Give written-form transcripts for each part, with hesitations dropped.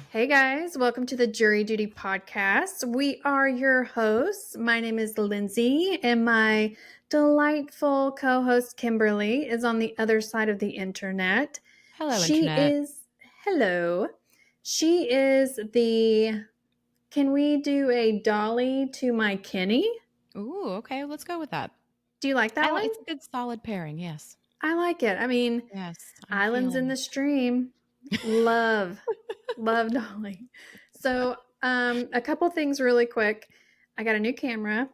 Hey guys, welcome to the Jury Duty Podcast. We are your hosts. My name is Lindsay, and my delightful co host Kimberly is on the other side of the internet. Hello, She Internet. is, hello, she is the, can we do a dolly to my Kenny? Ooh, okay, let's go with that. Do you like that one? It's a good solid pairing, yes. I like it. I mean, Yes, I'm Islands in feeling the it. Stream. Love, love Dolly. So, a couple things really quick. I got a new camera,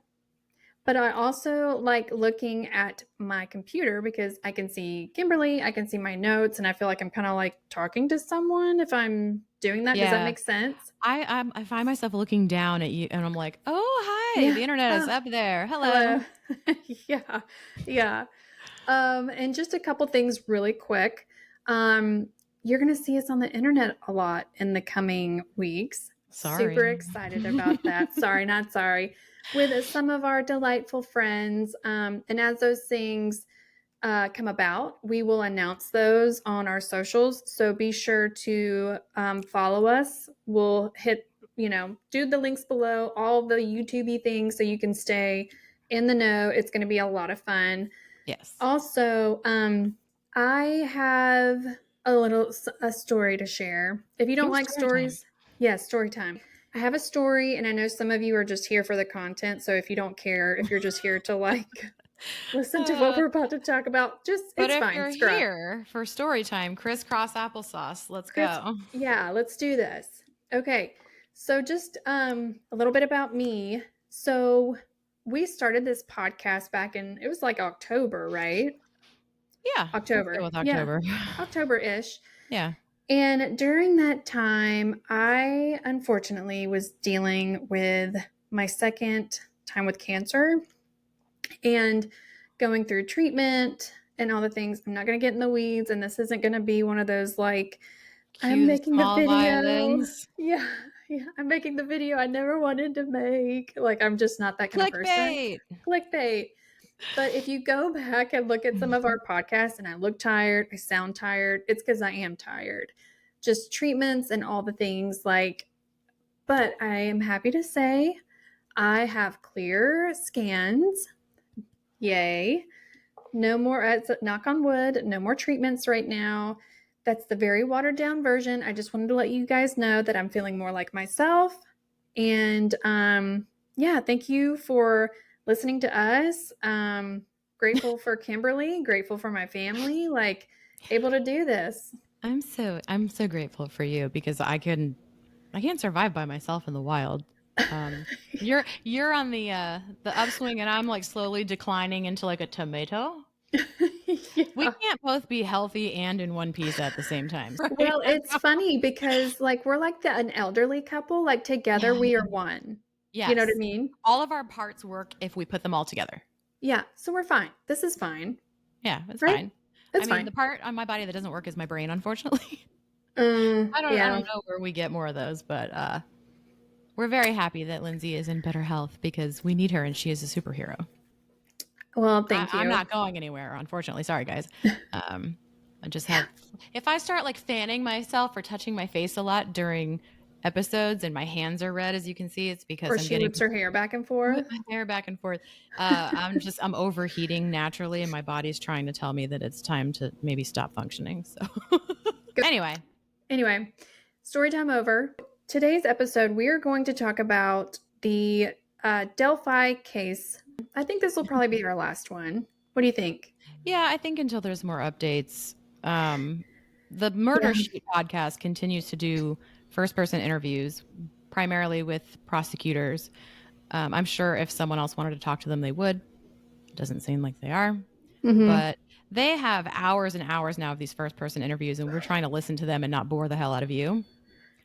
but I also like looking at my computer because I can see Kimberly, I can see my notes, and I feel like I'm kind of like talking to someone if I'm doing that. Does that Yeah, make sense? I find myself looking down at you, and I'm like, oh, hi, Yeah. the internet is Oh, up there. Hello. hello. Yeah. Yeah. And just a couple things really quick. Um, you're going to see us on the internet a lot in the coming weeks. Super Sorry. excited about that. Sorry, not sorry. With some of our delightful friends. And as those things come about, we will announce those on our socials. So be sure to follow us. We'll do the links below, all the YouTube things so you can stay in the know. It's going to be a lot of fun. Yes. Also, I have a story to share. If you don't Oh, like story time. stories, yes, story time. I have a story, and I know some of you are just here for the content. So if you don't care, if you're just here to listen to what Uh, we're about to talk about, just but it's if fine. you're Scrub. here for story time, crisscross applesauce, let's Chris, go. yeah, let's do this. Okay. So just a little bit about me. So we started this podcast back in it was like October, right? Yeah, let's go October. with Yeah. October. October-ish. Yeah. And during that time, I unfortunately was dealing with my second time with cancer and going through treatment and all the things. I'm not going to get in the weeds, and this isn't going to be one of those like, I'm Cue the making the small video. violins. Yeah, yeah, I'm making the video I never wanted to make. Like, I'm just not that kind of person. Clickbait. Clickbait. But if you go back and look at some of our podcasts and I look tired, I sound tired, it's because I am tired. Just treatments and all the things but I am happy to say I have clear scans. Yay. No more, knock on wood, no more treatments right now. That's the very watered down version. I just wanted to let you guys know that I'm feeling more like myself. And yeah, thank you for listening to us. Grateful for Kimberly, grateful for my family, like able to do this. I'm so grateful for you because I can't survive by myself in the wild. You're on the upswing and I'm like slowly declining into like a tomato. We Yeah. can't both be healthy and in one piece at the same time, right? Well, it's funny because like we're like an elderly couple, like together Yeah. we are one. You know what I Yes. mean? All of our parts work if we put them all together. Yeah, so we're fine. This is fine, Yeah, it's right? fine. I It's mean, the fine. part on my body that doesn't work is my brain, unfortunately. I Yeah. don't know where we get more of those, but we're very happy that Lindsay is in better health because we need her and she is a superhero. Well, thank I'm you. not going anywhere, unfortunately. Sorry, guys. I just have, if I start like fanning myself or touching my face a lot during episodes and my hands are red, as you can see, it's because Or I'm she getting whips her hair back and whip forth. my hair back and forth. I'm overheating naturally and my body's trying to tell me that it's time to maybe stop functioning. So, Good. anyway, Anyway, story time over. Today's episode, we are going to talk about the Delphi case. I think this will probably be our last one. What do you think? yeah, I think until there's more updates, the Murder Yeah. Sheet podcast continues to do first person interviews, primarily with prosecutors. I'm sure if someone else wanted to talk to them, they would. It doesn't seem like they are. Mm-hmm. But they have hours and hours now of these first person interviews, and we're trying to listen to them and not bore the hell out of you.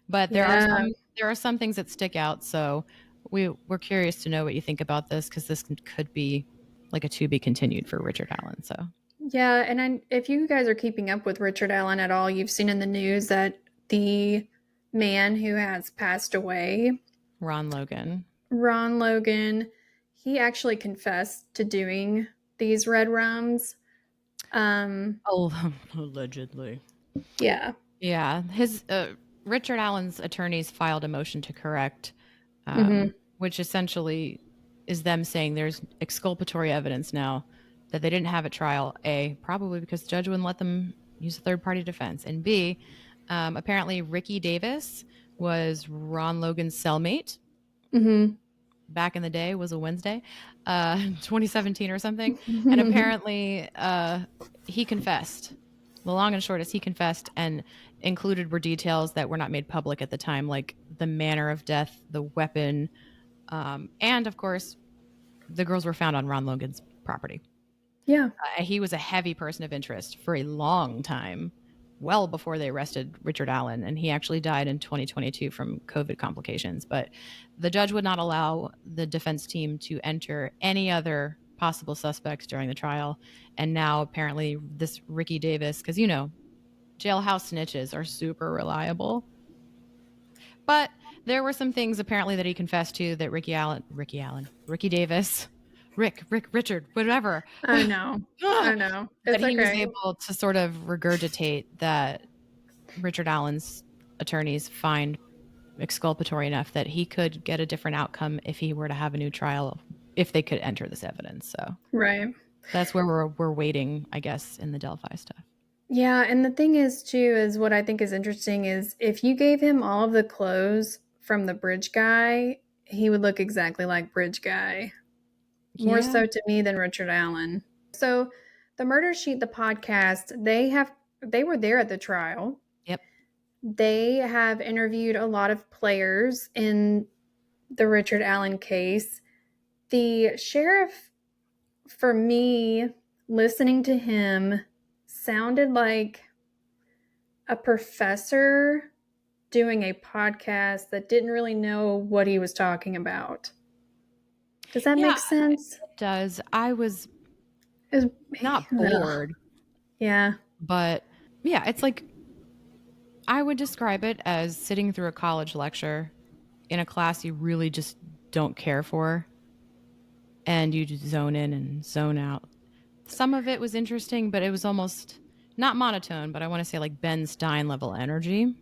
But Yeah. there are some things that stick out. So we're curious to know what you think about this because this could be like a to be continued for Richard Allen. So Yeah. And if you guys are keeping up with Richard Allen at all, you've seen in the news that the man who has passed away, Ron Logan. Ron Logan, he actually confessed to doing these red rums. Oh, allegedly. Yeah. Yeah, his Richard Allen's attorneys filed a motion to correct, which essentially is them saying there's exculpatory evidence now that they didn't have at trial. A, probably because the judge wouldn't let them use a third-party defense. And B, apparently Ricky Davis was Ron Logan's cellmate. Back in the day, was a Wednesday, 2017 or something. And apparently he confessed. The long and short is he confessed, and included were details that were not made public at the time, like the manner of death, the weapon, and of course, the girls were found on Ron Logan's property. Yeah. He was a heavy person of interest for a long time, well before they arrested Richard Allen, and he actually died in 2022 from COVID complications. But the judge would not allow the defense team to enter any other possible suspects during the trial. And now apparently this Ricky Davis, because jailhouse snitches are super reliable. But there were some things apparently that he confessed to that Ricky Davis, Richard, whatever. I know. That he was able to sort of regurgitate that Richard Allen's attorneys find exculpatory enough that he could get a different outcome if he were to have a new trial, if they could enter this evidence. So that's where we're waiting, I guess, in the Delphi stuff. Yeah, and the thing is, too, is what I think is interesting is if you gave him all of the clothes from the bridge guy, he would look exactly like bridge guy. More so to me than Richard Allen. So the Murder Sheet, the podcast, they were there at the trial. Yep. They have interviewed a lot of players in the Richard Allen case. The sheriff, for me, listening to him, sounded like a professor doing a podcast that didn't really know what he was talking about. Does that make sense? It does. I was not bored. Yeah. But yeah, it's like, I would describe it as sitting through a college lecture in a class you really just don't care for, and you just zone in and zone out. Some of it was interesting, but it was almost not monotone, but I want to say like Ben Stein level energy.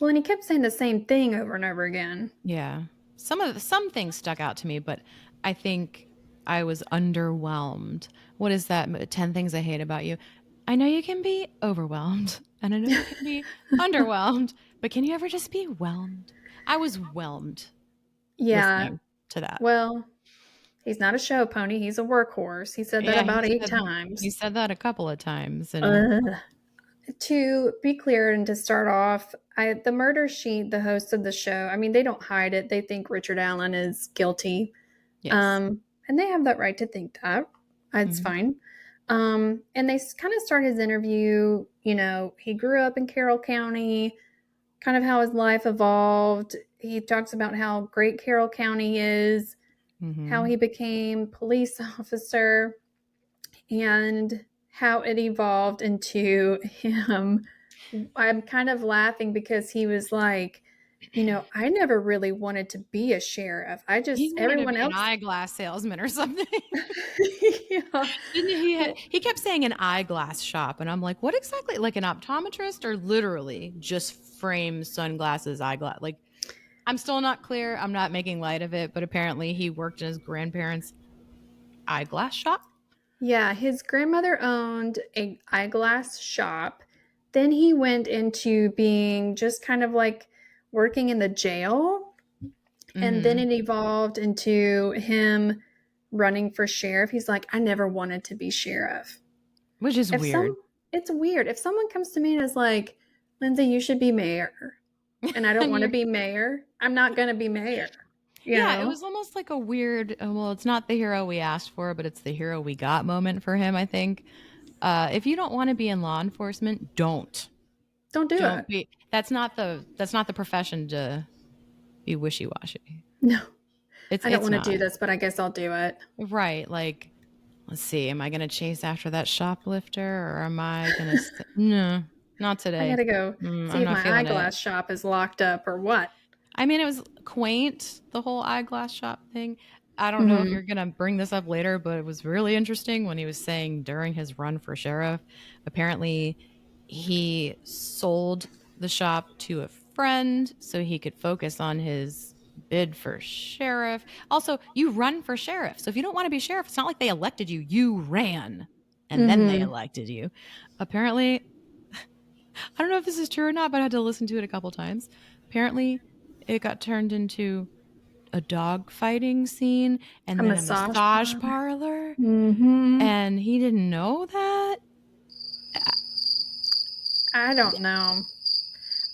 Well, and he kept saying the same thing over and over again. Yeah. Some things stuck out to me, but I think I was underwhelmed. What is that? 10 things I hate about you. I know you can be overwhelmed, and I know you can be underwhelmed, but can you ever just be whelmed? I was whelmed. Listening to that. Well, he's not a show pony. He's a workhorse. He said that about 8 times. He said that a couple of times. And to be clear and to start off, the Murder Sheet, the hosts of the show, I mean, they don't hide it. They think Richard Allen is guilty. Yes. And they have that right to think that. It's fine. And they kind of start his interview, he grew up in Carroll County, kind of how his life evolved. He talks about how great Carroll County is, how he became police officer, and how it evolved into him. I'm kind of laughing because he was like, I never really wanted to be a sheriff. Everyone else, an eyeglass salesman or something. Yeah. He kept saying an eyeglass shop, and I'm like, what exactly? Like an optometrist, or literally just frame sunglasses, eyeglass? Like, I'm still not clear. I'm not making light of it, but apparently he worked in his grandparents' eyeglass shop. Yeah, his grandmother owned an eyeglass shop. Then he went into being just kind of like working in the jail. And then it evolved into him running for sheriff. He's like, I never wanted to be sheriff. Which is weird. It's weird. If someone comes to me and is like, Lindsay, you should be mayor. And I don't want to be mayor. I'm not going to be mayor. It was almost like a weird, it's not the hero we asked for, but it's the hero we got moment for him, I think. If you don't want to be in law enforcement, don't do it. That's not the profession to be wishy-washy. No. I don't want to do this, but I guess I'll do it. Right. Like, let's see, am I going to chase after that shoplifter, or am I going to... No, not today. I got to go see if my eyeglass shop is locked up or what. I mean, it was quaint, the whole eyeglass shop thing. I don't know if you're going to bring this up later, but it was really interesting when he was saying during his run for sheriff, apparently he sold the shop to a friend so he could focus on his bid for sheriff. Also, you run for sheriff. So if you don't want to be sheriff, it's not like they elected you. You ran and then they elected you. Apparently, I don't know if this is true or not, but I had to listen to it a couple times. Apparently, it got turned into a dog fighting scene and A then a massage massage parlor. parlor. Mm-hmm. And he didn't know that. I don't know.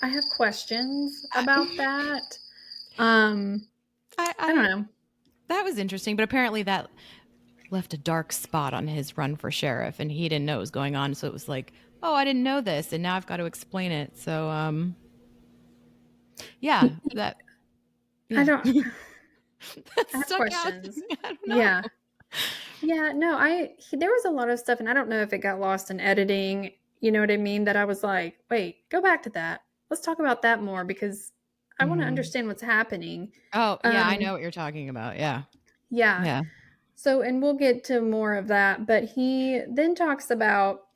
I have questions about that. I don't know. That was interesting, but apparently that left a dark spot on his run for sheriff, and he didn't know what was going on. So it was like, oh, I didn't know this, and now I've got to explain it. So, yeah, that, I yeah, don't. that I have stuck out. questions. I don't know. Yeah. Yeah. No. There was a lot of stuff, and I don't know if it got lost in editing. You know what I mean? That I was like, wait, go back to that. Let's talk about that more because I want to Mhm. understand what's happening. Oh, yeah, I Um. know what you're talking about. Yeah, Yeah. yeah, So, and we'll get to more of that, but he then talks about,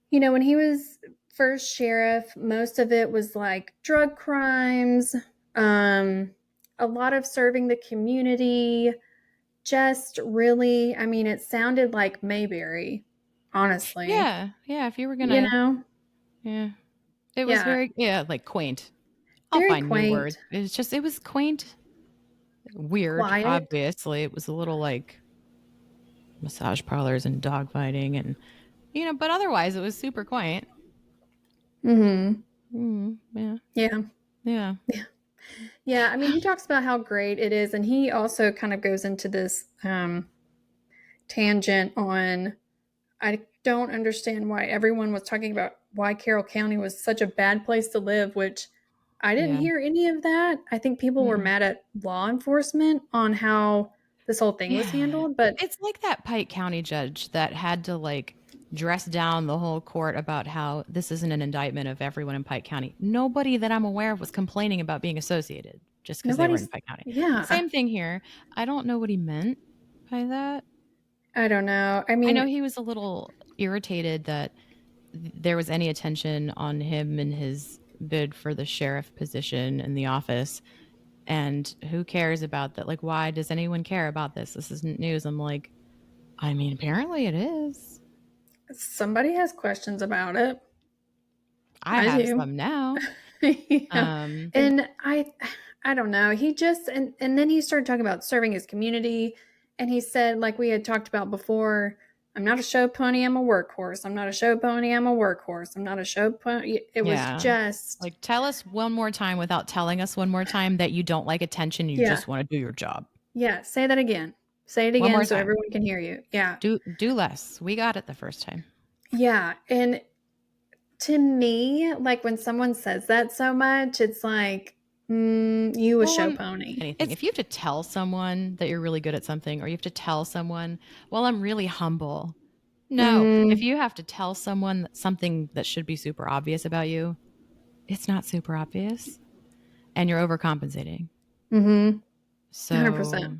when he was first sheriff, most of it was like drug crimes, um, a lot of serving the community, just really, I mean, it sounded like Mayberry, honestly. yeah, yeah. If you were You gonna, know? yeah, it was Yeah, very, yeah, like quaint. I'll very find new quaint, words. It's just, it was quaint, weird. quiet. Obviously, it was a little like massage parlors and dog fighting, and but otherwise, it was super quaint. Mhm. Yeah, Yeah. yeah, Yeah. Yeah, I mean, he talks about how great it is, and he also kind of goes into this tangent on I don't understand why everyone was talking about why Carroll County was such a bad place to live, which I didn't yeah. hear any of that. I think people were Mm-mm. mad at law enforcement on how this whole thing was Yeah. handled, but It's like that Pike County judge that had to like dress down the whole court about how this isn't an indictment of everyone in Pike County. Nobody that I'm aware of was complaining about being associated just because they were in nobody's Pike County. yeah, Same thing here. I don't know what he meant by that. I don't know. I I know mean, he was a little irritated that there was any attention on him and his bid for the sheriff position in the office. And who cares about that? Like, why does anyone care about this? This isn't news. I'm like, I mean, apparently it is. somebody has questions about it. I I have do. some now. Yeah. Um, And I don't know. He just and then he started talking about serving his community and he said like we had talked about before, I'm not a show pony, I'm a workhorse. I'm not a show pony, I'm a workhorse. I'm not a show pony. It was yeah. just Like, tell us one more time without telling us one more time that you don't like attention. You yeah. just want to do your job. Yeah, say that again. Say it One again more so time. everyone can hear you. Yeah. Do less. We got it the first time. Yeah, and to me, like when someone says that so much, it's like you a show Well, pony. anything. It's If you have to tell someone that you're really good at something, or you have to tell someone, well, I'm really humble. No, if mm, you have to tell someone something that should be super obvious about you, it's not super obvious and you're overcompensating. mhm. So, 100%.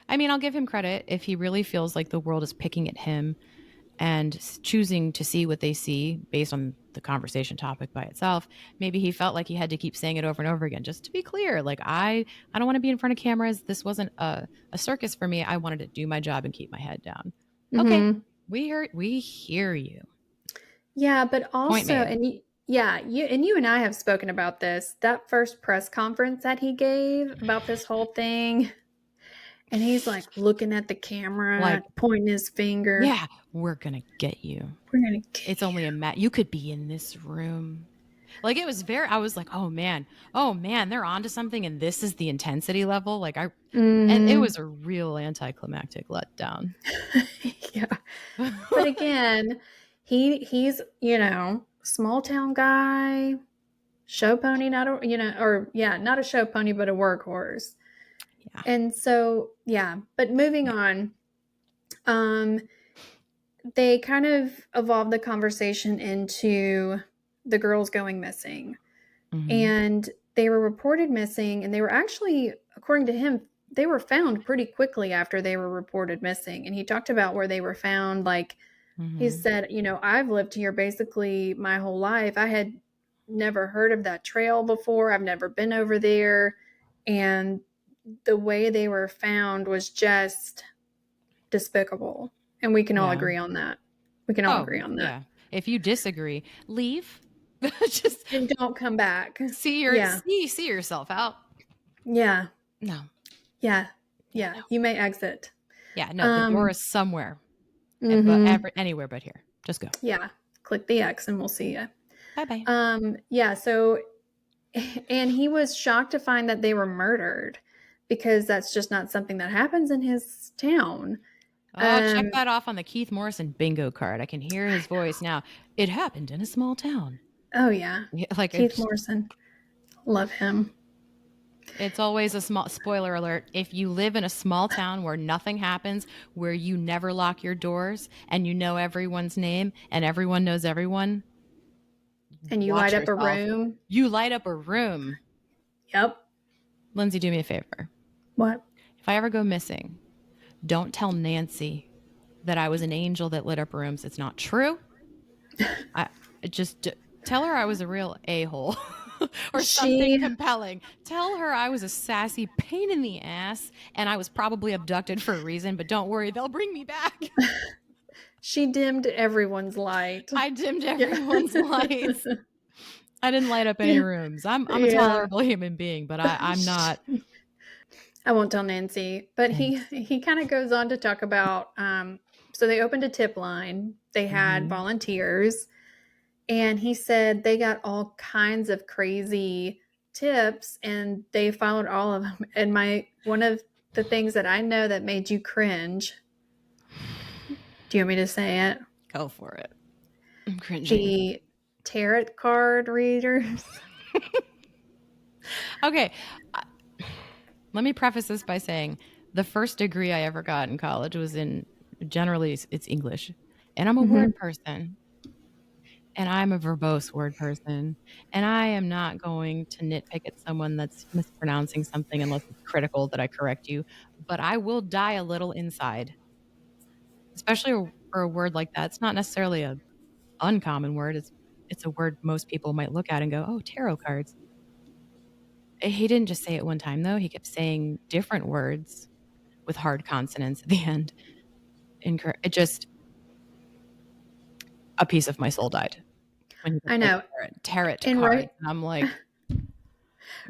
I mean, I'll give him credit if he really feels like the world is picking at him and choosing to see what they see based on the conversation topic by itself. Maybe he felt like he had to keep saying it over and over again just to be clear. Like, I don't want to be in front of cameras. This wasn't a circus for me. I wanted to do my job and keep my head down. Okay, Mhm. we hear you. Yeah, but Point also made. and you and I have spoken about this. That first press conference that he gave about this whole thing, and he's like looking at the Like, camera, pointing his finger. yeah, we're gonna get you. We're gonna get It's only a you could be in this room. Like, it was very, I was like, oh man, they're onto something, and this is the intensity level. Like, you. and it was Mhm. a real anticlimactic letdown. Yeah. But again, he's, small town guy, show pony, not a, or yeah, not a show pony, but a workhorse. Yeah. And so, yeah, but moving Yeah. on, um, they kind of evolved the conversation into the girls going missing. Hmm. And they were reported missing, and they were actually, according to him, they were found pretty quickly after they were reported missing. And he talked about where they were found. Like he Hmm. said, I've lived here basically my whole life. I had never heard of that trail before. I've never been over there. And the way they were found was just despicable. And we can all agree on that. We can all agree on that. Yeah. If you disagree, leave. Just and don't come back. see yourself out. Yeah. No. Yeah. Yeah. No. You may exit. Yeah. No, the door is somewhere. Mm-hmm. But anywhere but here. Just go. Yeah. Click the X and we'll see you. Bye-bye. Yeah. So, and he was shocked to find that they were murdered because that's just not something that happens in his town. Check that off on the Keith Morrison bingo card. I can hear his voice now. It happened in a small town. Oh, yeah. Like Keith Morrison. Love him. It's always a small spoiler alert. If you live in a small town where nothing happens, where you never lock your doors and you know everyone's name and everyone knows everyone. And you light up a room. You light up a room. Yep. Lindsay, do me a favor. What? If I ever go missing, don't tell Nancy that I was an angel that lit up rooms. It's not true. I just tell her I was a real a-hole or something compelling. Tell her I was a sassy pain in the ass and I was probably abducted for a reason, but don't worry, they'll bring me back. She dimmed everyone's light. I dimmed everyone's lights. I didn't light up any rooms. I'm a tolerable human being, but I'm not. I won't tell Nancy, but he kind of goes on to talk about, so they opened a tip line. They had volunteers, and he said they got all kinds of crazy tips, and they followed all of them. And one of the things that I know that made you cringe. Do you want me to say it? Go for it. I'm cringing. The tarot card readers. Okay. Let me preface this by saying the first degree I ever got in college was generally it's English. And I'm a word person. And I'm a verbose word person. And I am not going to nitpick at someone that's mispronouncing something unless it's critical that I correct you. But I will die a little inside. Especially for a word like that. It's not necessarily an uncommon word. It's a word most people might look at and go, oh, tarot cards. He didn't just say it one time, though. He kept saying different words with hard consonants at the end. It just, a piece of my soul died. I know. Tarot cards. And I'm like.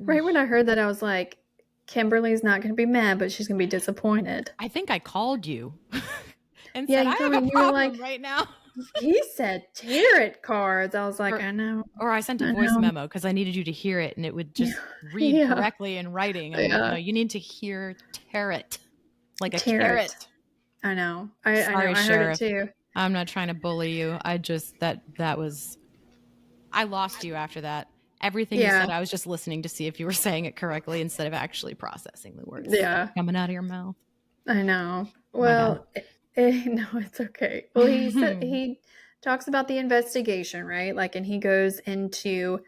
Right when I heard that, I was like, Kimberly's not going to be mad, but she's going to be disappointed. I think I called you. And said, I have a problem right now. He said tarot cards. I was like, I know. Or I sent a voice memo because I needed you to hear it and it would just read correctly in writing. I'm like, no, you need to hear tarot. Like a carrot. I know. Sorry, I Sheriff. heard it too. I'm not trying to bully you. I just, that was, I lost you after that. Everything you said, I was just listening to see if you were saying it correctly instead of actually processing the words coming out of your mouth. I know. Well, no, it's okay. Well, he talks about the investigation, right? Like, and he goes into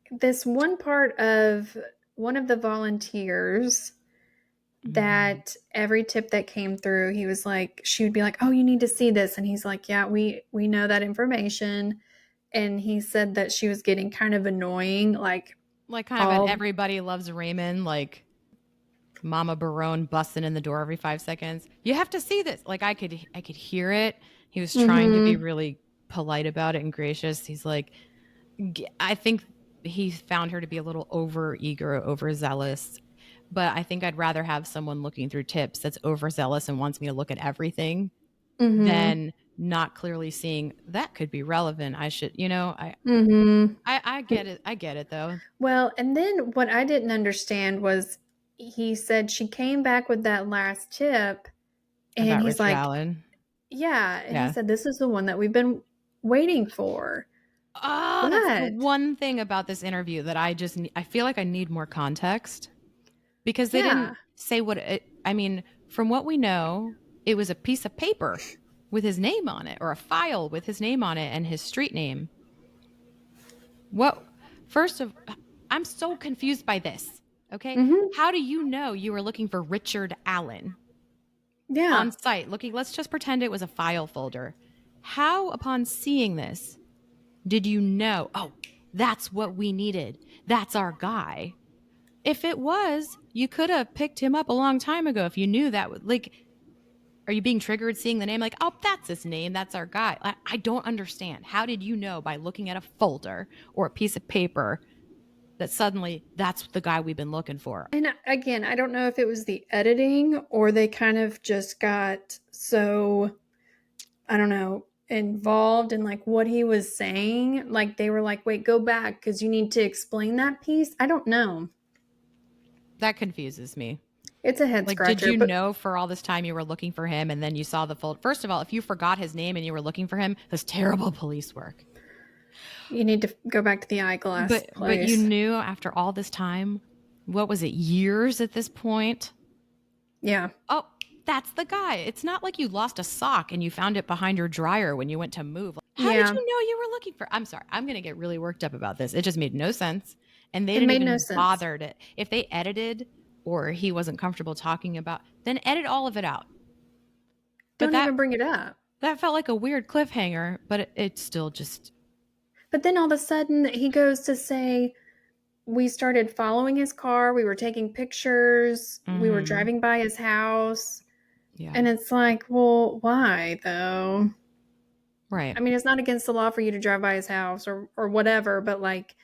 this one part of one of the volunteers that every tip that came through, he was like, she would be like, oh, you need to see this. And he's like, yeah, we know that information. And he said that she was getting kind of annoying, like kind of an Everybody Loves Raymond, like Mama Barone busting in the door every 5 seconds. You have to see this. Like I could hear it. He was trying to be really polite about it and gracious. He's like, I think he found her to be a little over eager, overzealous. But I think I'd rather have someone looking through tips that's overzealous and wants me to look at everything than not clearly seeing that could be relevant. I should, I get it. I get it though. Well, and then what I didn't understand was he said she came back with that last tip and about he's Richard like, Allen. Yeah. And he said, this is the one that we've been waiting for. Oh, that's the one thing about this interview that I feel like I need more context because they didn't say from what we know, it was a piece of paper with his name on it or a file with his name on it and his street name. I'm so confused by this. Okay. How do you know you were looking for Richard Allen? Yeah. On site let's just pretend it was a file folder. How upon seeing this did you know, That's what we needed. That's our guy. If it was, you could have picked him up a long time ago if you knew that. Like, are you being triggered seeing the name? Like, oh, that's his name. That's our guy. I don't understand. How did you know by looking at a folder or a piece of paper that suddenly that's the guy we've been looking for? And again, I don't know if it was the editing or they kind of just got so, I don't know, involved in like what he was saying. Like they were like, wait, go back because you need to explain that piece. I don't know. That confuses me. It's a head Like, did scratcher, you but know for all this time you were looking for him and then you saw the fold? First of all, if you forgot his name and you were looking for him, that's terrible police work. you need to go back to the eyeglass But you place. knew after all this time, what was it, years at this point? Yeah. Oh, that's the guy. It's not like you lost a sock and you found it behind your dryer when you went to move. How did Yeah. you know you were looking for? I'm sorry. I'm going to get really worked up about this. It just made no sense. And they It didn't made no even sense. bother to, if they edited or he wasn't comfortable talking about, then edit all of it out. But Don't even bring it up. that felt like a weird cliffhanger, but it still just. But then all of a sudden he goes to say, we started following his car. We were taking pictures. We were Mm, driving by his house. yeah. And it's like, well, why though? Right. I mean, it's not against the law for you to drive by his house or whatever, but like,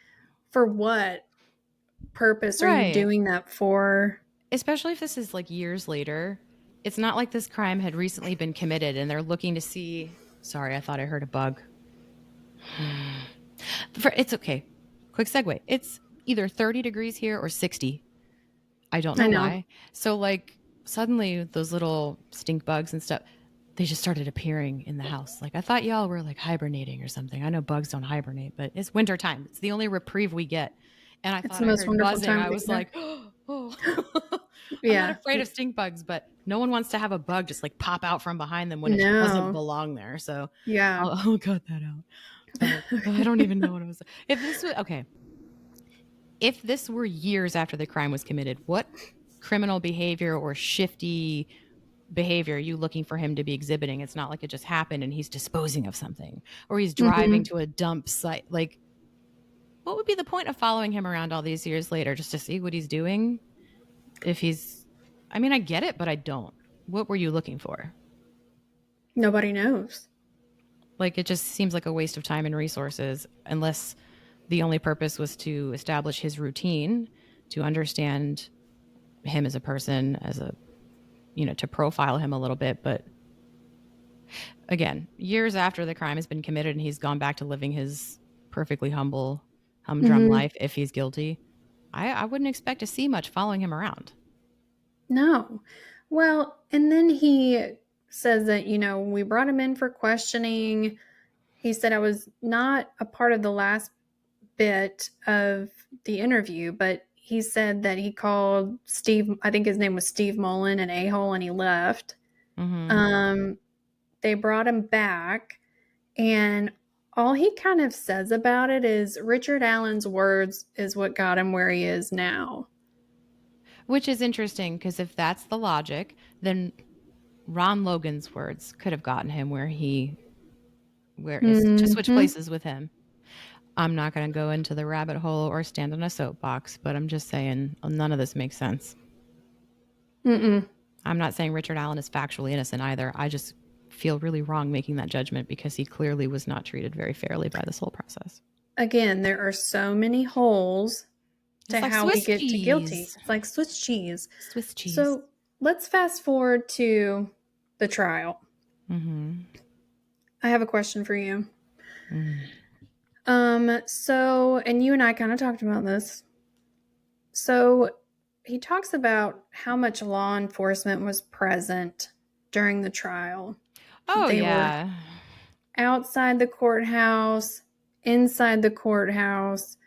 for what purpose are you Right. doing that for? Especially if this is like years later. It's not like this crime had recently been committed and they're looking to see. Sorry, I thought I heard a bug. It's okay. Quick segue. It's either 30 degrees here or 60. I don't I know know. why. So, like, suddenly those little stink bugs and stuff, they just started appearing in the house. Like, I thought y'all were like hibernating or something. I know bugs don't hibernate, but it's wintertime. It's the only reprieve we get. And I It's thought the I most heard wonderful buzzing. time of I the was year. like, oh, I'm not Yeah. afraid of stink bugs, but no one wants to have a bug just like pop out from behind them when it doesn't No. belong there. So Yeah. I'll cut that out. But I don't even know what I was. If this was okay, if this were years after the crime was committed, what criminal behavior or shifty behavior are you looking for him to be exhibiting? It's not like it just happened and he's disposing of something or he's driving Hmm. to a dump site. Like, what would be the point of following him around all these years later just to see what he's doing? If he's, I mean, I get it, but I don't. What were you looking for? Nobody knows. Like, it just seems like a waste of time and resources unless the only purpose was to establish his routine, to understand him as a person, as a, to profile him a little bit. But again, years after the crime has been committed and he's gone back to living his perfectly humble, humdrum Hmm. life, if he's guilty, I wouldn't expect to see much following him around. No. Well, and then he says that, we brought him in for questioning. He said I was not a part of the last bit of the interview, but he said that he called Steve, I think his name was Steve Mullen, an a-hole, and he left. Mm-hmm. Um, they brought him back, and all he kind of says about it is Richard Allen's words is what got him where he is now. Which is interesting because if that's the logic, then Ron Logan's words could have gotten him where is to switch Mm-hmm. places with him. I'm not going to go into the rabbit hole or stand on a soapbox, but I'm just saying none of this makes sense. Mm-mm. I'm not saying Richard Allen is factually innocent either. I just feel really wrong making that judgment because he clearly was not treated very fairly by this whole process. Again, there are so many holes to It's like how we Swiss get to guilty. cheese. It's like Swiss cheese. Swiss cheese. So let's fast forward to the trial. Mm-hmm. I have a question for you. Mm. So, and you and I kind of talked about this. So he talks about how much law enforcement was present during the trial. Oh, They were yeah. outside the courthouse, inside the courthouse,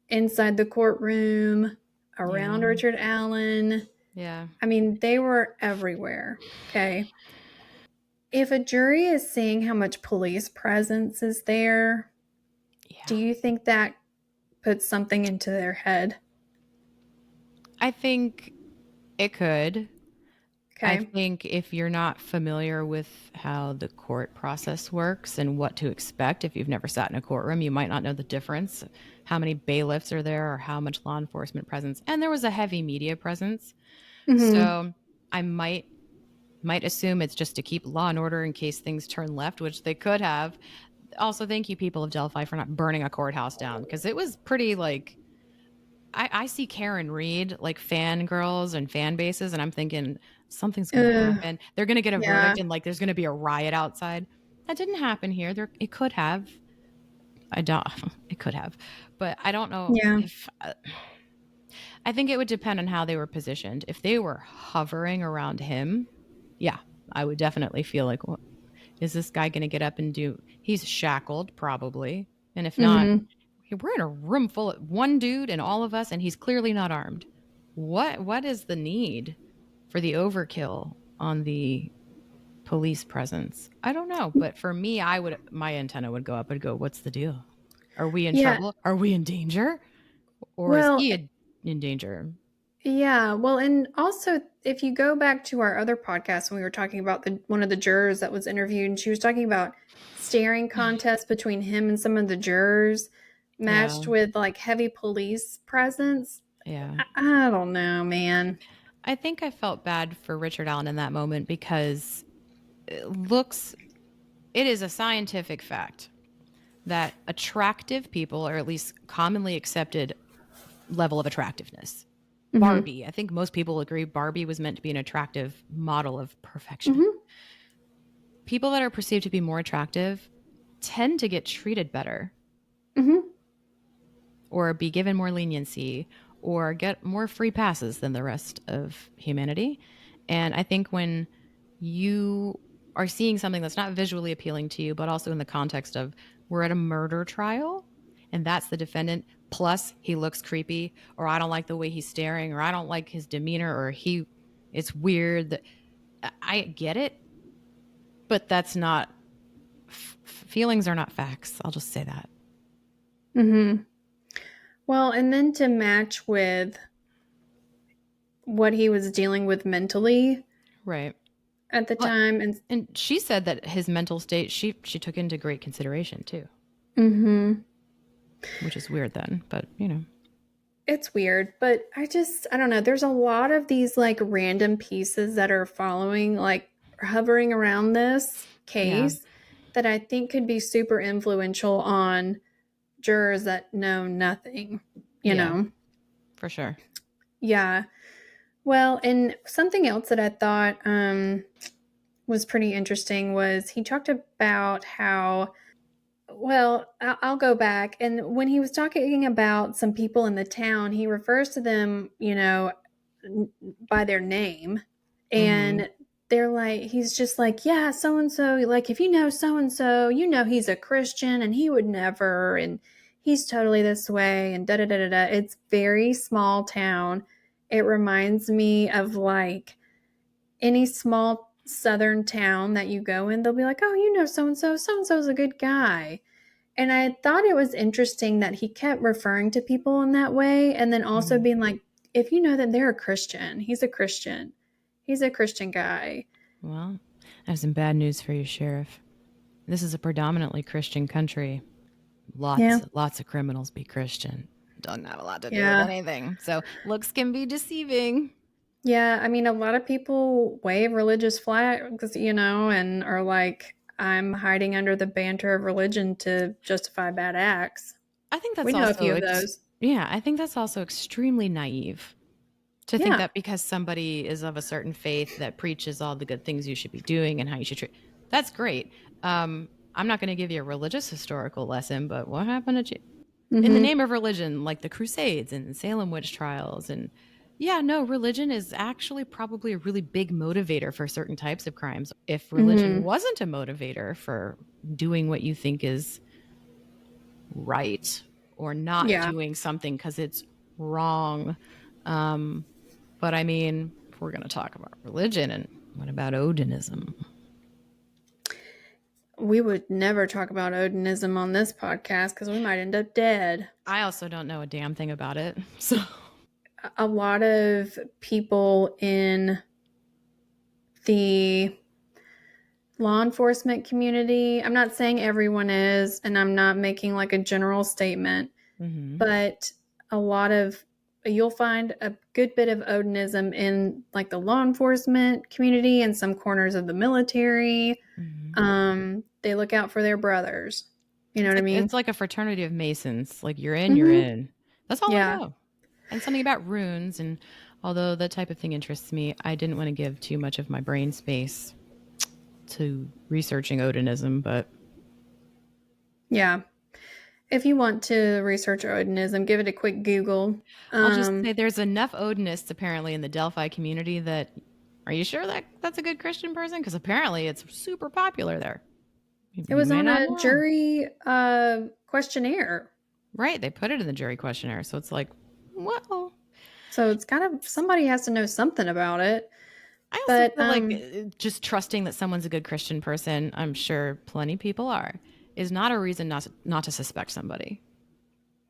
inside the courtroom, around Yeah. Richard Allen. Yeah. I mean, they were everywhere. Okay. If a jury is seeing how much police presence is there, Yeah. do you think that puts something into their head? I think it could. I Okay. think if you're not familiar with how the court process works and what to expect, if you've never sat in a courtroom, you might not know the difference, how many bailiffs are there or how much law enforcement presence. And there was a heavy media presence. Mm-hmm. So I might assume it's just to keep law and order in case things turn left, which they could have. Also, thank you, people of Delphi, for not burning a courthouse down, because it was pretty like I see Karen Reed like fangirls and fan bases, and I'm thinking something's going to Uh, happen. They're going to get a yeah. verdict, and like there's going to be a riot outside. That didn't happen here. There, it could have. I don't. It could have, but I don't know Yeah. if. I think it would depend on how they were positioned. If they were hovering around him, yeah, I would definitely feel like, well, is this guy going to get up and do? He's shackled, probably, and if not, Mm-hmm. we're in a room full of one dude and all of us, and he's clearly not armed. What is the need for the overkill on the police presence? I don't know, but for me, my antenna would go up. I'd go, what's the deal? Are we in Yeah. trouble? Are we in danger? Or is Well, he in danger? yeah. Well, and also if you go back to our other podcast when we were talking about the one of the jurors that was interviewed, and she was talking about staring contests between him and some of the jurors Yeah, matched with like heavy police presence. yeah. I don't know, man. I think I felt bad for Richard Allen in that moment because it is a scientific fact that attractive people, or at least commonly accepted level of attractiveness. Mm-hmm. Barbie, I think most people agree Barbie was meant to be an attractive model of perfection. Mm-hmm. People that are perceived to be more attractive tend to get treated better Mm-hmm. or be given more leniency or get more free passes than the rest of humanity. And I think when you are seeing something that's not visually appealing to you, but also in the context of we're at a murder trial and that's the defendant, plus he looks creepy, or I don't like the way he's staring, or I don't like his demeanor, or it's weird. I get it, but that's not, feelings are not facts. I'll just say that. Mm-hmm. Well, and then to match with what he was dealing with mentally Right. at the Well, time, and and she said that his mental state, she took into great consideration too, mm-hmm. which is weird then, but you know. It's weird, but I don't know. There's a lot of these like random pieces that are following, like hovering around this Yeah. case that I think could be super influential on jurors that know nothing, you Yeah, know? for sure. Yeah. Well, and something else that I thought was pretty interesting was he talked about how, well, I'll go back. And when he was talking about some people in the town, he refers to them, by their name. Mhm. And they're like, he's just like, yeah, so and so, like, if you know so and so, you know, he's a Christian and he would never, and he's totally this way, and da da da da da. It's very small town. It reminds me of like any small southern town that you go in, they'll be like, oh, you know, so and so's a good guy. And I thought it was interesting that he kept referring to people in that way and then also Mhm. being like, if you know that they're a Christian, he's a Christian. He's a Christian guy. Well, I have some bad news for you, Sheriff. This is a predominantly Christian country. Yeah. Lots of criminals be Christian. Don't have a lot to do with Yeah. anything. So looks can be deceiving. Yeah. I mean, a lot of people wave religious flags, and are like, I'm hiding under the banter of religion to justify bad acts. I think We that's know a also few of those. yeah, I think that's also extremely naive to think Yeah. that because somebody is of a certain faith that preaches all the good things you should be doing and how you should treat. That's great. I'm not going to give you a religious historical lesson, but what happened to in the Mm-hmm. name of religion, like the Crusades and Salem witch trials? And yeah, no, religion is actually probably a really big motivator for certain types of crimes. If religion Mm-hmm. wasn't a motivator for doing what you think is right or not Yeah. doing something because it's wrong. Um, but I mean, if we're going to talk about religion, and what about Odinism? We would never talk about Odinism on this podcast because we might end up dead. I also don't know a damn thing about it. So A lot of people in the law enforcement community. I'm not saying everyone is, and I'm not making like a general statement, but a lot of you'll find a good bit of Odinism in like the law enforcement community and some corners of the military. They look out for their brothers. You know what I mean? It's like a fraternity of Masons. Like you're in, you're in. That's all I Yeah. know. And something about runes. And although that type of thing interests me, I didn't want to give too much of my brain space to researching Odinism, but Yeah. If you want to research Odinism, give it a quick Google. I'll just say there's enough Odinists apparently in the Delphi community that are you sure that that's a good Christian person? Because apparently it's super popular there. It You was may on not a know. jury questionnaire. Right. They put it in the jury questionnaire. So it's like, well. So it's kind of somebody has to know something about it. I also But feel like just trusting that someone's a good Christian person, I'm sure plenty of people are, is not a reason not to suspect somebody.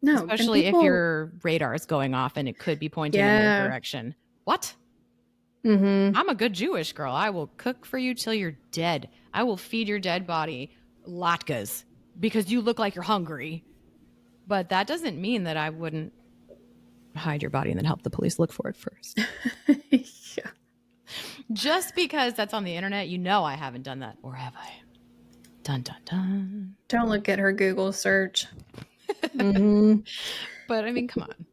no, and Especially if people your radar is going off and it could be pointing in their yeah. direction. What? Mhm. I'm a good Jewish girl. I will cook for you till you're dead. I will feed your dead body latkes because you look like you're hungry. But that doesn't mean that I wouldn't hide your body and then help the police look for it first. Yeah. Just because that's on the internet, you know I haven't done that. Or have I? Dun, dun, dun. Don't look at her Google search. Mhm. But I mean, come on.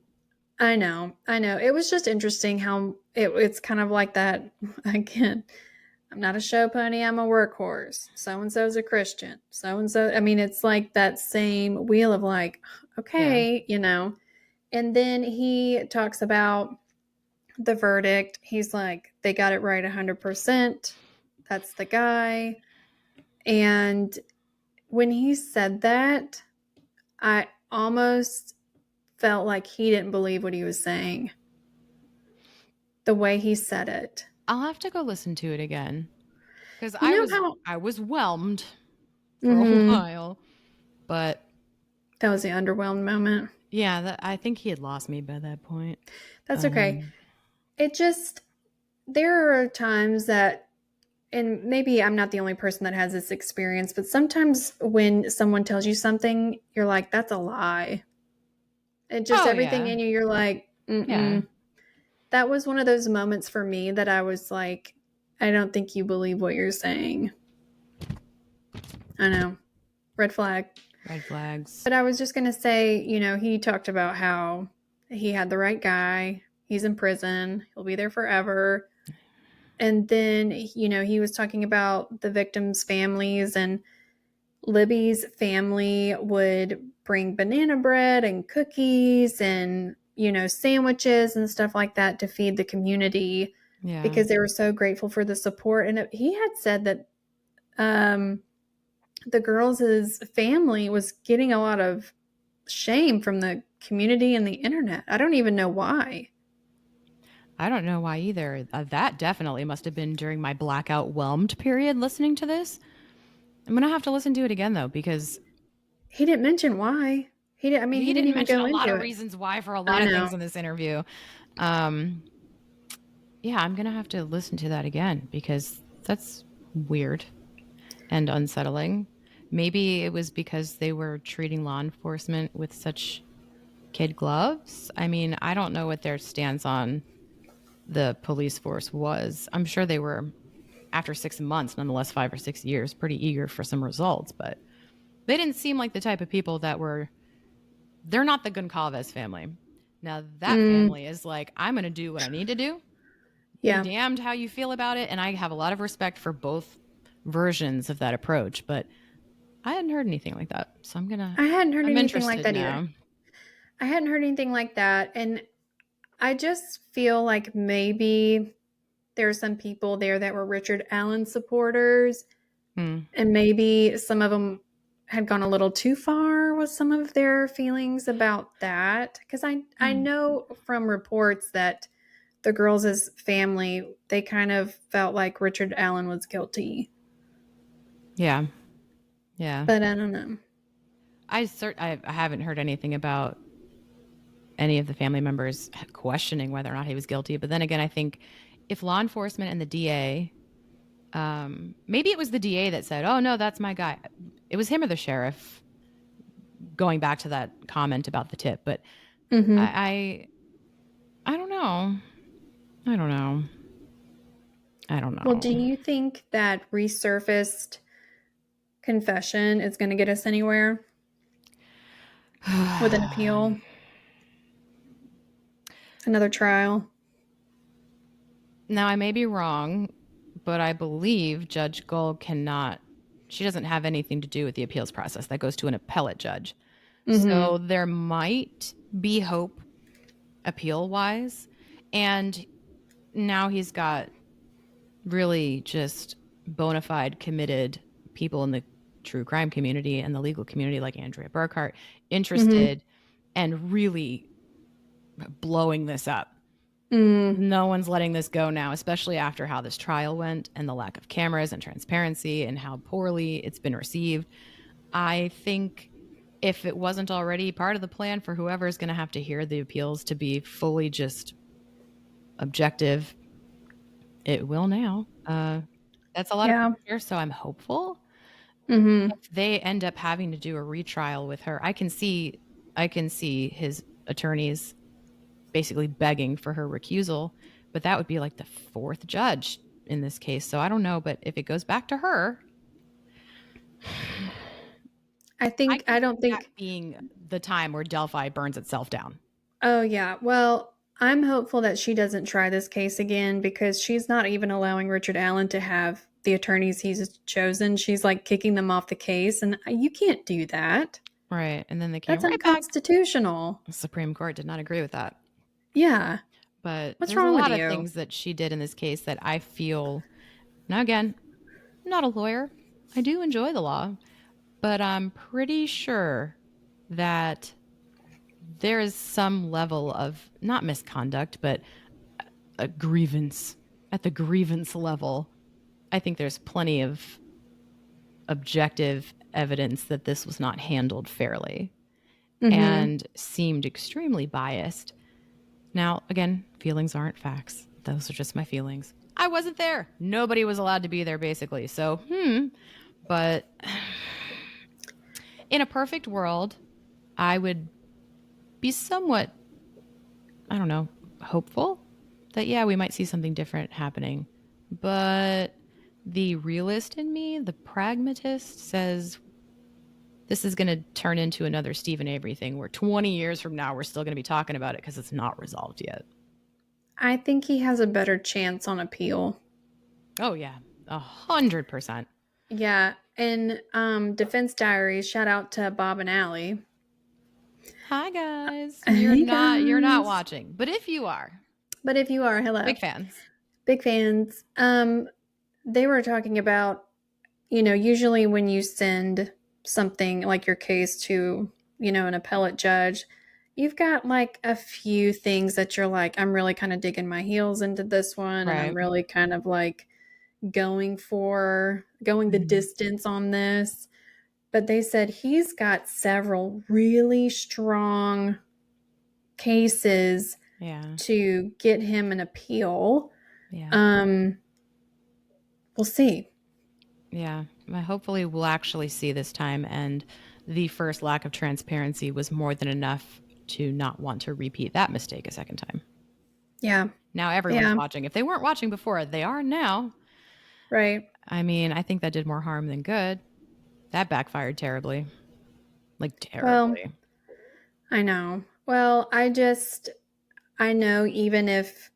I know. It was just interesting how it's kind of like that again. I'm not a show pony, I'm a workhorse. So and so's a Christian. So and so, I mean, it's like that same wheel of like, okay, you know. And then he talks about the verdict. He's like, they got it right 100%. That's the guy. And when he said that, I almost felt like he didn't believe what he was saying. The way he said it. I'll have to go listen to it again. Because You know how I was whelmed for a while. But that was the underwhelmed moment. yeah, I think he had lost me by that point. That's okay. It just, there are times that, and maybe I'm not the only person that has this experience, but sometimes when someone tells you something, you're like, that's a lie. And just everything in you, you're like, Yeah. That was one of those moments for me that I was like, I don't think you believe what you're saying. I know. Red flag. Red flags. But I was just going to say, you know, he talked about how he had the right guy. He's in prison. He'll be there forever. And then, you know, he was talking about the victims' families, and Libby's family would bring banana bread and cookies and, you know, sandwiches and stuff like that to feed the community because they were so grateful for the support. And he had said that the girls' family was getting a lot of shame from the community and the internet. I don't even know why. I don't know why either. That definitely must have been during my blackout whelmed period listening to this. I'm going to have to listen to it again, though, because he didn't mention why. He didn't even mention go a lot into of it. reasons why for a lot of things in this interview. Yeah, I'm going to have to listen to that again because that's weird and unsettling. Maybe it was because they were treating law enforcement with such kid gloves. I mean, I don't know what their stance on the police force was. I'm sure they were, after 6 months, nonetheless 5 or 6 years, pretty eager for some results, but they didn't seem like the type of people that were, they're not the Goncalves family. Now that family is like, I'm going to do what I need to do. Be damned how you feel about it. And I have a lot of respect for both versions of that approach, but I hadn't heard anything like that. So I hadn't heard I'm anything like interested that now. either. I hadn't heard anything like that. And I just feel like maybe there are some people there that were Richard Allen supporters. And maybe some of them had gone a little too far with some of their feelings about that. Because I know from reports that the girls' family, they kind of felt like Richard Allen was guilty. Yeah. Yeah. But I don't know. I haven't heard anything about any of the family members questioning whether or not he was guilty. But then again, I think if law enforcement and the DA Maybe it was the DA that said, "Oh no, that's my guy." It was him or the sheriff. Going back to that comment about the tip, but Mm-hmm. I don't know. I don't know. I don't Well, do know. you think that resurfaced confession is going to get us anywhere with an appeal? Another trial? Now, I may be wrong, but I believe Judge Gull cannot, she doesn't have anything to do with the appeals process. That goes to an appellate judge. Mm-hmm. So there might be hope appeal wise. And now he's got really just bona fide, committed people in the true crime community and the legal community, like Andrea Burkhart, Mm-hmm. interested and really blowing this up. Mm. No one's letting this go now, especially after how this trial went and the lack of cameras and transparency and how poorly it's been received. I think if it wasn't already part of the plan for whoever is going to have to hear the appeals to be fully just objective, it will now. That's a lot of Yeah. pressure, so I'm hopeful. Mm-hmm. If they end up having to do a retrial with her, I can see his attorneys basically begging for her recusal, but that would be like the fourth judge in this case. So I don't know, but if it goes back to her, I I could don't see that think, being the time where Delphi burns itself down. oh, yeah. Well, I'm hopeful that she doesn't try this case again because she's not even allowing Richard Allen to have the attorneys he's chosen. She's like kicking them off the case, and you can't do that. Right. And then they came That's right back. unconstitutional. The Supreme Court did not agree with that. Yeah. But What's there's a wrong with lot of you? things that she did in this case that I feel. Now, again, I'm not a lawyer. I do enjoy the law, but I'm pretty sure that there is some level of not misconduct, but a grievance at the grievance level. I think there's plenty of objective evidence that this was not handled fairly Mm-hmm. and seemed extremely biased. Now, again, feelings aren't facts. Those are just my feelings. I wasn't there. Nobody was allowed to be there, basically. So, but in a perfect world, I would be somewhat, I don't know, hopeful that, yeah, we might see something different happening. But the realist in me, the pragmatist, says this is going to turn into another Stephen Avery thing where 20 years from now, we're still going to be talking about it because it's not resolved yet. I think he has a better chance on appeal. Oh, yeah, 100%. Yeah. In Defense Diaries, shout out to Bob and Allie. Hi, guys. Hey You're not guys. watching, but if you are, But if you are, hello. big fans. Big fans. They were talking about, usually when you send something like your case to, an appellate judge, you've got like a few things that you're like, I'm really kind of digging my heels into this one, and I'm Right. really kind of like going the distance on this. But they said he's got several really strong cases Yeah. to get him an appeal. Yeah. Um, we'll see. Yeah. Hopefully, we'll actually see this time. And the first lack of transparency was more than enough to not want to repeat that mistake a second time. Yeah. Now everyone's Yeah. watching. If they weren't watching before, they are now. Right. I mean, I think that did more harm than good. That backfired terribly. Like, Well, terribly. I know. Well, I know even if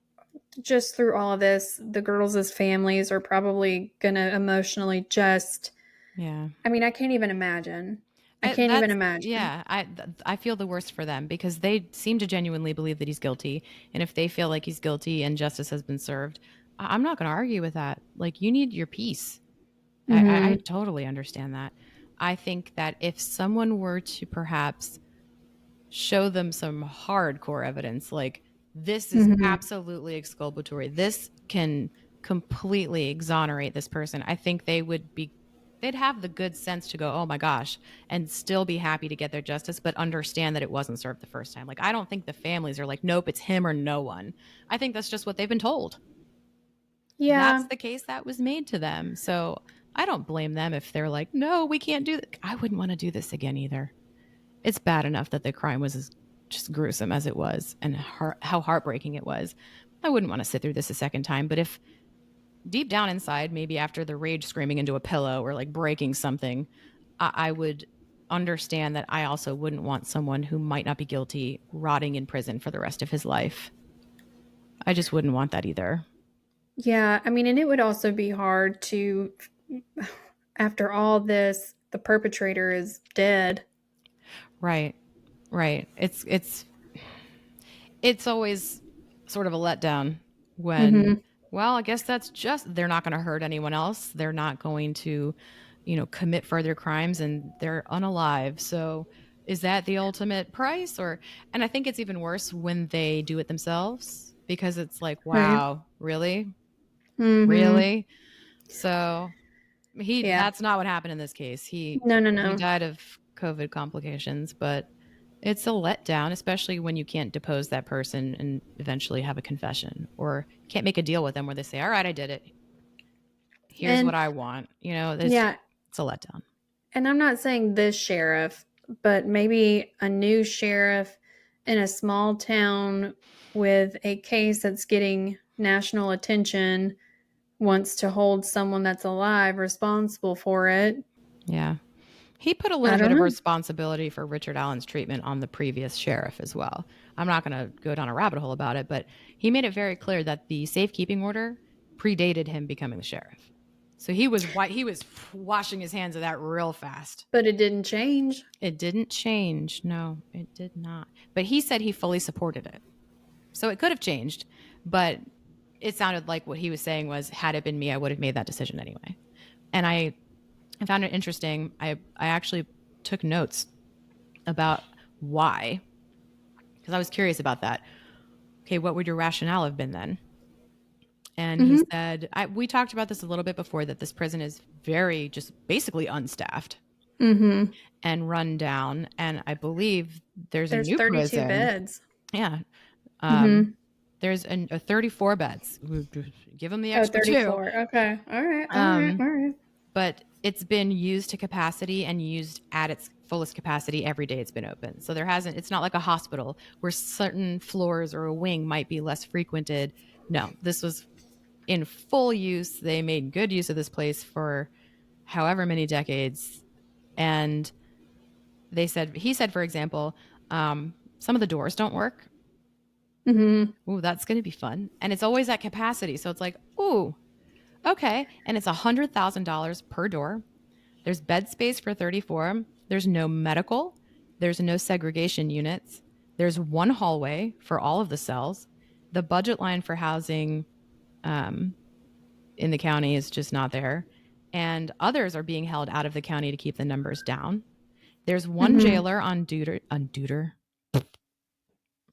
just through all of this, the girls' families are probably going to emotionally just, Yeah. I mean, I can't even imagine. I can't even imagine. Yeah. I feel the worst for them because they seem to genuinely believe that he's guilty, and if they feel like he's guilty and justice has been served, I'm not going to argue with that. Like, you need your peace. I Mm-hmm. totally understand that. I think that if someone were to perhaps show them some hardcore evidence, like this is Mm-hmm. absolutely exculpatory, this can completely exonerate this person, I think they'd have the good sense to go, oh my gosh, and still be happy to get their justice, but understand that it wasn't served the first time. Like, I don't think the families are like, nope, it's him or no one. I think that's just what they've been told. Yeah. That's the case that was made to them. So I don't blame them if they're like, no, we can't do that. I wouldn't want to do this again either. It's bad enough that the crime was as just gruesome as it was and how heartbreaking it was. I wouldn't want to sit through this a second time. But if deep down inside, maybe after the rage screaming into a pillow or like breaking something, I would understand that I also wouldn't want someone who might not be guilty rotting in prison for the rest of his life. I just wouldn't want that either. Yeah. I mean, and it would also be hard to, after all this, the perpetrator is dead. Right. Right. It's always sort of a letdown when, Mm-hmm. well, I guess that's just, they're not going to hurt anyone else. They're not going to, commit further crimes and they're unalive. So is that the ultimate price? And I think it's even worse when they do it themselves because it's like, Right. wow, really? Mm-hmm. Really? So Yeah. that's not what happened in this case. No, no, He no. died of COVID complications, but it's a letdown, especially when you can't depose that person and eventually have a confession or can't make a deal with them where they say, all right, I did it. Here's And what I want. yeah, It's a letdown. and I'm not saying this sheriff, but maybe a new sheriff in a small town with a case that's getting national attention wants to hold someone that's alive responsible for it. Yeah. He put a I little bit don't of know. responsibility for Richard Allen's treatment on the previous sheriff as well. I'm not going to go down a rabbit hole about it, but he made it very clear that the safekeeping order predated him becoming the sheriff. So he was washing his hands of that real fast. But it didn't change. It didn't change. No, it did not. But he said he fully supported it. So it could have changed, but it sounded like what he was saying was, had it been me, I would have made that decision anyway. And I found it interesting. I actually took notes about why, because I was curious about that. Okay, what would your rationale have been then? And he Mm-hmm. said, we talked about this a little bit before, that this prison is very just basically unstaffed Mm-hmm. and run down. And I believe there's a There's new 32 prison. beds. Yeah. Mm-hmm. There's a 34 beds. Give them the Oh, extra two. 34. Okay. All right. All right. Um, All right. but it's been used to capacity and used at its fullest capacity every day it's been open. So it's not like a hospital where certain floors or a wing might be less frequented. No, this was in full use. They made good use of this place for however many decades. And he said, for example, some of the doors don't work. Mm-hmm. Ooh, that's going to be fun. And it's always at capacity. So it's like, ooh, okay. And it's $100,000 per door. There's bed space for 34. There's no medical. There's no segregation units. There's one hallway for all of the cells. The budget line for housing in the county is just not there. And others are being held out of the county to keep the numbers down. There's one Mm-hmm. jailer on duty.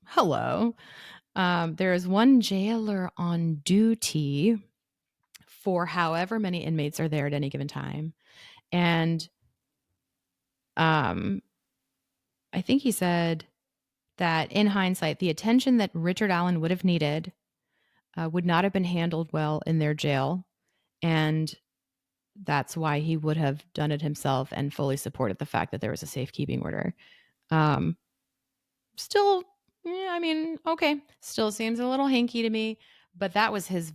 Hello. There is one jailer on duty for however many inmates are there at any given time. And I think he said that in hindsight, the attention that Richard Allen would have needed would not have been handled well in their jail. And that's why he would have done it himself and fully supported the fact that there was a safekeeping order. Um, Still, yeah, I mean, okay, still seems a little hinky to me, but that was his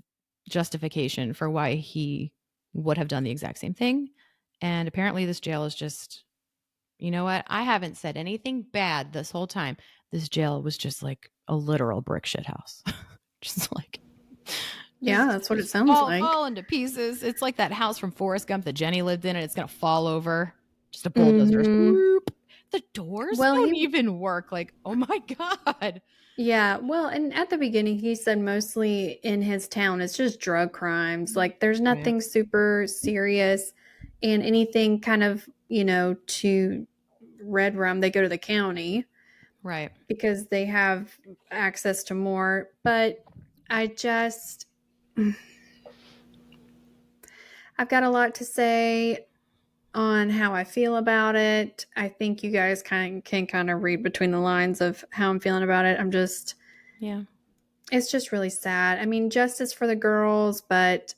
justification for why he would have done the exact same thing. And apparently, this jail is just, you know what? I haven't said anything bad this whole time. This jail was just like a literal brick shit house. just like, Yeah, that's what it just sounds like. fall into pieces. It's like that house from Forrest Gump that Jenny lived in, and it's gonna fall over. Just a bulldozer. Mm-hmm. The doors Well, don't even work. Like, oh my god. yeah, well, and at the beginning, he said mostly in his town, it's just drug crimes. Like, there's Right. nothing super serious, and anything kind of, to red rum, they go to the county Right. because they have access to more. But I just, I've got a lot to say on how I feel about it. I think you guys can kind of read between the lines of how I'm feeling about it. I'm just, Yeah. It's just really sad. I mean, justice for the girls, but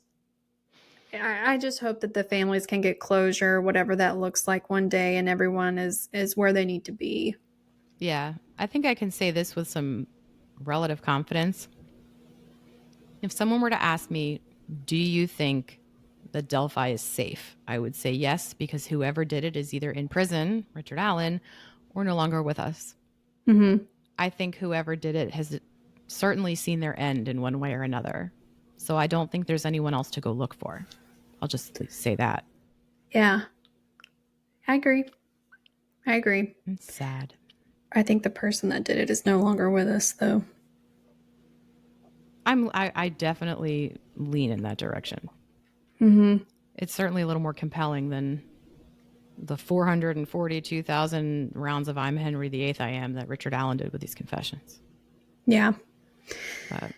I just hope that the families can get closure, whatever that looks like one day, and everyone is where they need to be. Yeah, I think I can say this with some relative confidence. If someone were to ask me, do you think that Delphi is safe? I would say yes, because whoever did it is either in prison, Richard Allen, or no longer with us. Mm-hmm. I think whoever did it has certainly seen their end in one way or another. So I don't think there's anyone else to go look for. I'll just say that. Yeah, I agree. I agree. It's sad. I think the person that did it is no longer with us, though. I definitely lean in that direction. Mm-hmm. It's certainly a little more compelling than the 442,000 rounds of I'm Henry VIII I am that Richard Allen did with these confessions. Yeah. But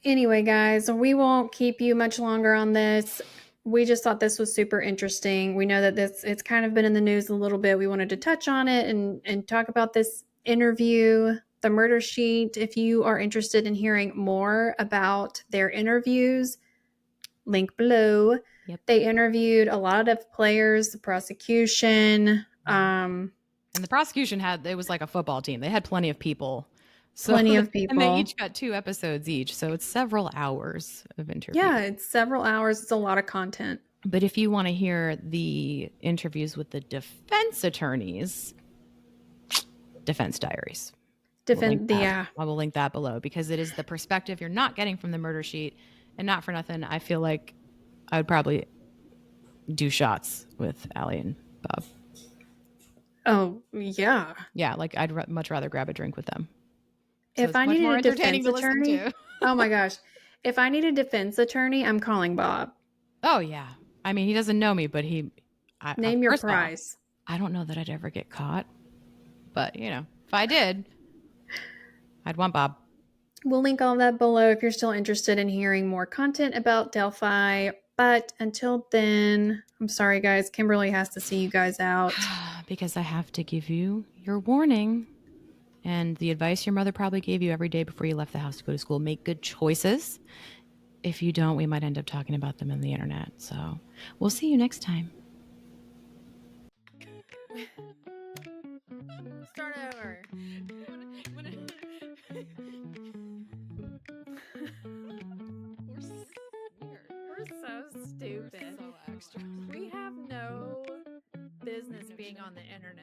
Anyway, guys, we won't keep you much longer on this. We just thought this was super interesting. We know that it's kind of been in the news a little bit. We wanted to touch on it and talk about this interview, the murder sheet. If you are interested in hearing more about their interviews, link below. Yep. They interviewed a lot of players, the prosecution. And the prosecution it was like a football team. They had plenty of people. Plenty of people. And they each got 2 episodes each. So it's several hours of interview. Yeah, it's several hours. It's a lot of content. But if you want to hear the interviews with the defense attorneys, Defense Diaries. I will link that below because it is the perspective you're not getting from the murder sheet. And not for nothing, I feel like I would probably do shots with Allie and Bob. Oh, yeah. Yeah, like I'd much rather grab a drink with them. So if I needed a defense attorney, oh my gosh. If I need a defense attorney, I'm calling Bob. Oh, yeah. I mean, he doesn't know me, but name your prize. I don't know that I'd ever get caught. But, if I did, I'd want Bob. We'll link all of that below if you're still interested in hearing more content about Delphi. But until then, I'm sorry, guys. Kimberly has to see you guys out. Because I have to give you your warning and the advice your mother probably gave you every day before you left the house to go to school. Make good choices. If you don't, we might end up talking about them on the internet. So we'll see you next time. Start over. We're so stupid. We're so extra. We have no business being on the internet.